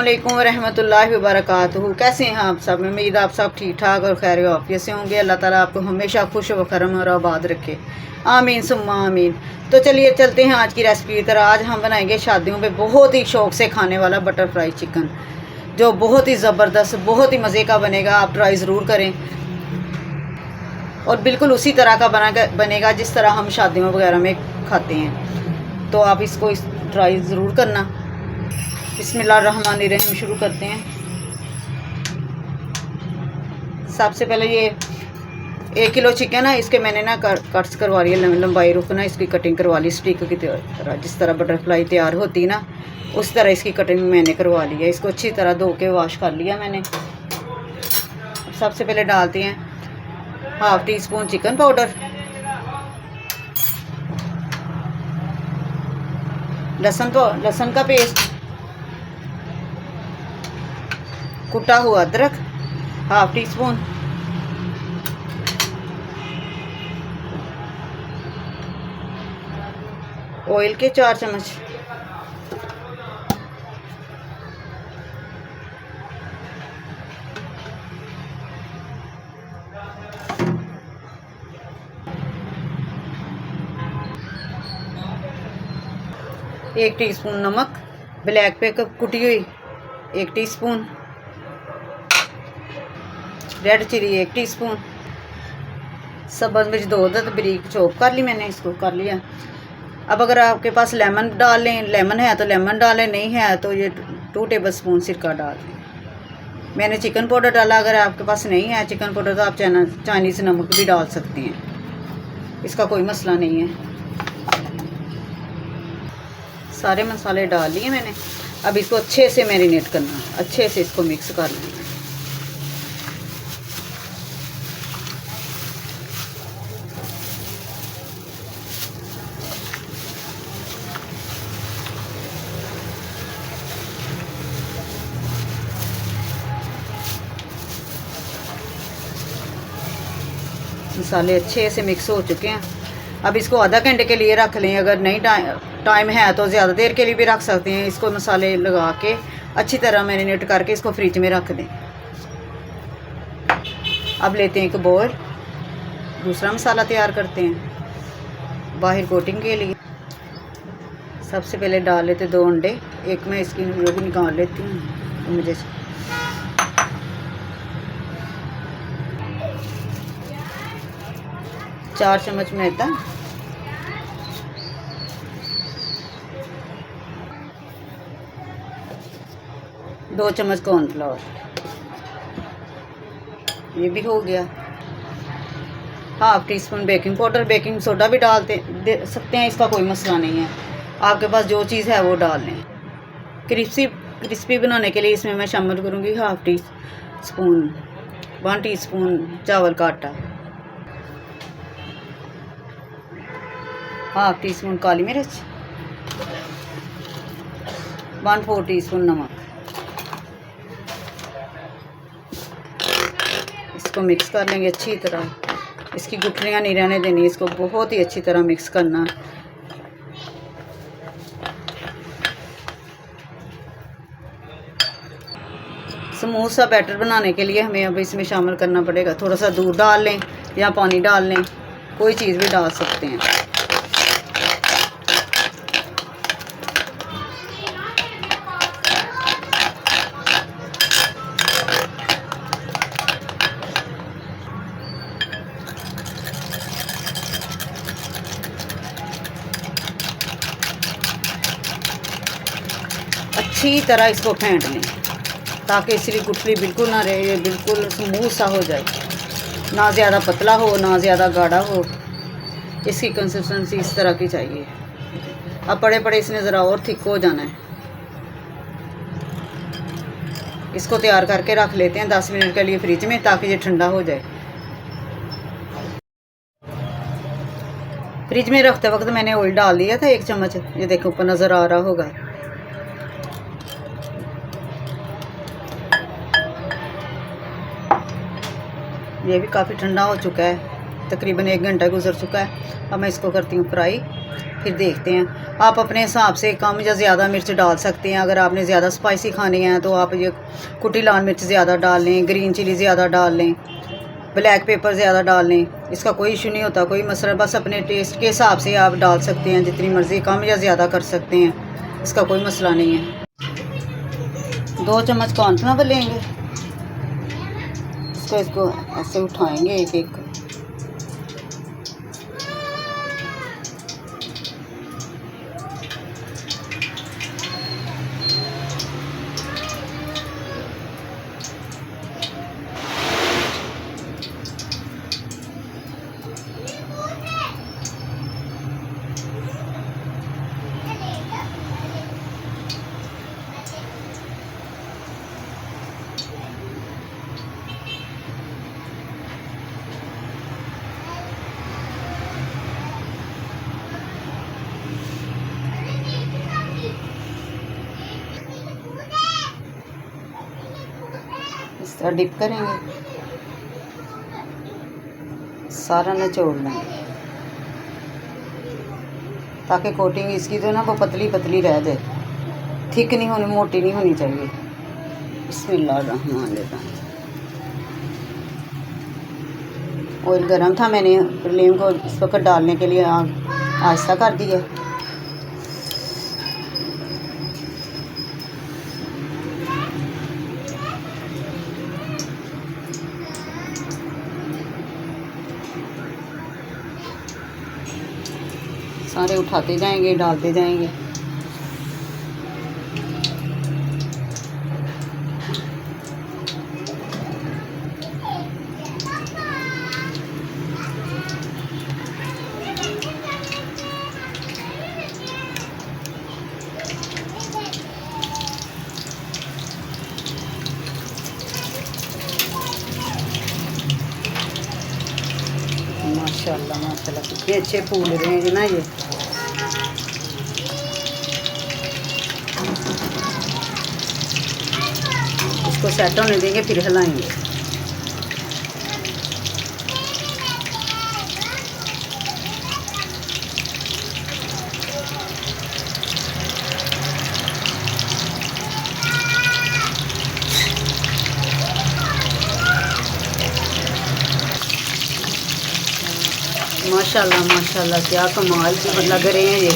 अस्सलामुअलैकुम रहमतुल्लाहि व बरकातुहू। कैसे हैं आप सब? उम्मीद आप सब ठीक ठाक और खैर वाफियत से होंगे। अल्लाह ताला आपको हमेशा खुश व करम और आबाद रखे, आमीन सुम्मा आमीन। तो चलिए चलते हैं आज की रेसिपी की तरह। आज हम बनाएंगे शादियों पे बहुत ही शौक से खाने वाला बटर फ्राई चिकन, जो बहुत ही ज़बरदस्त, बहुत ही मज़े का बनेगा। आप ट्राई ज़रूर करें और बिल्कुल उसी तरह का बनेगा जिस तरह हम शादियों वगैरह में खाते हैं। तो आप इसको ट्राई ज़रूर करना। बिस्मिल्लाहिर्रहमानिर्रहीम शुरू करते हैं। सबसे पहले ये 1 किलो चिकन है, इसके मैंने ना कट्स करवा लिया, लंबाई रुख ना इसकी कटिंग करवा ली स्टिक की तरह। जिस तरह बटरफ्लाई तैयार होती ना उस तरह इसकी कटिंग मैंने करवा ली है। इसको अच्छी तरह धो के वॉश कर लिया मैंने। सबसे पहले डालते हैं 1/2 टीस्पून चिकन पाउडर, लहसुन का पेस्ट, कुटा हुआ अदरक 1/2 टीस्पून, ऑयल के 4 चम्मच, एक टीस्पून नमक, ब्लैक पेपर कुटी हुई 1 टीस्पून, रेड चिली 1 टीस्पून, सब्ज़ मिर्च 2 अदद बारीक चॉप कर ली मैंने, इसको कर लिया। अब अगर आपके पास लेमन डाल लें, लेमन है तो लेमन डालें, नहीं है तो ये 2 टेबल स्पून सिरका डाल दें। मैंने चिकन पाउडर डाला। अगर आपके पास नहीं है चिकन पाउडर तो आप चाइनीज़ नमक भी डाल सकते हैं, इसका कोई मसला नहीं है। सारे मसाले डाल लिए मैंने। अब इसको अच्छे से मैरिनेट करना, अच्छे से इसको मिक्स कर लेना। मसाले अच्छे से मिक्स हो चुके हैं। अब इसको आधा घंटे के लिए रख लें। अगर नहीं टाइम है तो ज़्यादा देर के लिए भी रख सकते हैं। इसको मसाले लगा के अच्छी तरह मैरिनेट करके इसको फ्रिज में रख दें। अब लेते हैं एक बोल, दूसरा मसाला तैयार करते हैं बाहर कोटिंग के लिए। सबसे पहले डाल लेते 2 अंडे। एक मैं इसकी वो भी निकाल लेती हूँ, मुझे 4 चम्मच मैदा, 2 चम्मच कॉर्नफ्लावर, ये भी हो गया। 1/2 teaspoon baking powder, baking soda भी दे सकते हैं, इसका कोई मसला नहीं है। आपके पास जो चीज़ है वो डाल लें। क्रिस्पी बनाने के लिए इसमें मैं शामिल करूँगी 1 टीस्पून चावल का आटा, 1/2 टीस्पून काली मिर्च, 1/4 टीस्पून नमक। इसको मिक्स कर लेंगे अच्छी तरह। इसकी गुठलियाँ नहीं रहने देनी, इसको बहुत ही अच्छी तरह मिक्स करना। स्मूथ सा बैटर बनाने के लिए हमें अब इसमें शामिल करना पड़ेगा, थोड़ा सा दूध डाल लें या पानी डाल लें, कोई चीज़ भी डाल सकते हैं। अच्छी तरह इसको फेंट लें ताकि इसकी गुठली बिल्कुल ना रहे, ये बिल्कुल स्मूथ सा हो जाए, ना ज़्यादा पतला हो ना ज़्यादा गाढ़ा हो। इसकी कंसिस्टेंसी इस तरह की चाहिए। अब पड़े पड़े इसने ज़रा और थिक हो जाना है। इसको तैयार करके रख लेते हैं 10 मिनट के लिए फ्रिज में, ताकि ये ठंडा हो जाए। फ्रिज में रखते वक्त मैंने ऑयल डाल दिया था 1 चम्मच, ये देखो ऊपर नज़र आ रहा होगा। ये भी काफ़ी ठंडा हो चुका है, तकरीबन 1 घंटा गुजर चुका है। अब मैं इसको करती हूँ फ्राई। फिर देखते हैं। आप अपने हिसाब से कम या ज़्यादा मिर्च डाल सकते हैं। अगर आपने ज़्यादा स्पाइसी खानी है तो आप ये कुटी लाल मिर्च ज़्यादा डाल लें, ग्रीन चिली ज़्यादा डाल लें, ब्लैक पेपर ज़्यादा डाल लें। इसका कोई इशू नहीं होता, कोई मसला, बस अपने टेस्ट के हिसाब से आप डाल सकते हैं। जितनी मर्ज़ी कम या ज़्यादा कर सकते हैं, इसका कोई मसला नहीं है। 2 चम्मच कॉर्नफ्लावर लेंगे, इसको ऐसे उठाएंगे एक एक। इस तरह डिप करेंगे, सारा निचोड़ लेंगे ताकि कोटिंग इसकी जो ना वो पतली पतली रह जाए, थिक नहीं होनी, मोटी नहीं होनी चाहिए। बिस्मिल्लाहिर्रहमानिर्रहीम। ऑयल गर्म था, मैंने फ्लेम को इस वक्त डालने के लिए आग आहिस्ता कर दिया। सारे उठाते जाएंगे, डालते जाएंगे। माशाल्लाह माशाल्लाह कितने अच्छे फूल रहे हैं ना ये। इसको सेट होने देंगे, फिर हिलाएंगे। माशाल्लाह माशाल्लाह क्या कमाल के लग रहे हैं ये।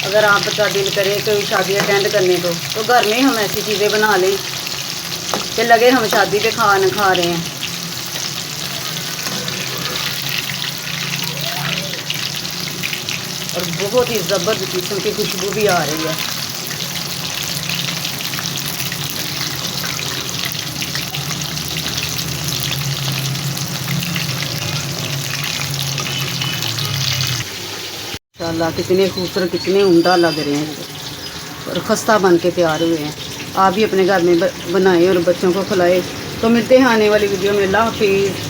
अगर आपका दिल करे कोई शादी अटेंड करने को, तो घर में हम ऐसी चीज़ें बना लें कि लगे हम शादी पे खाना खा रहे हैं। और बहुत ही ज़बरदस्त किस्म की खुशबू भी आ रही है। माशाल्लाह कितने खूबसूरत, कितने उम्दा लग रहे हैं और खस्ता बन के तैयार हुए हैं। आप भी अपने घर में बनाएं और बच्चों को खिलाएं। तो मिलते हैं आने वाली वीडियो में। अल्लाह हाफिज़।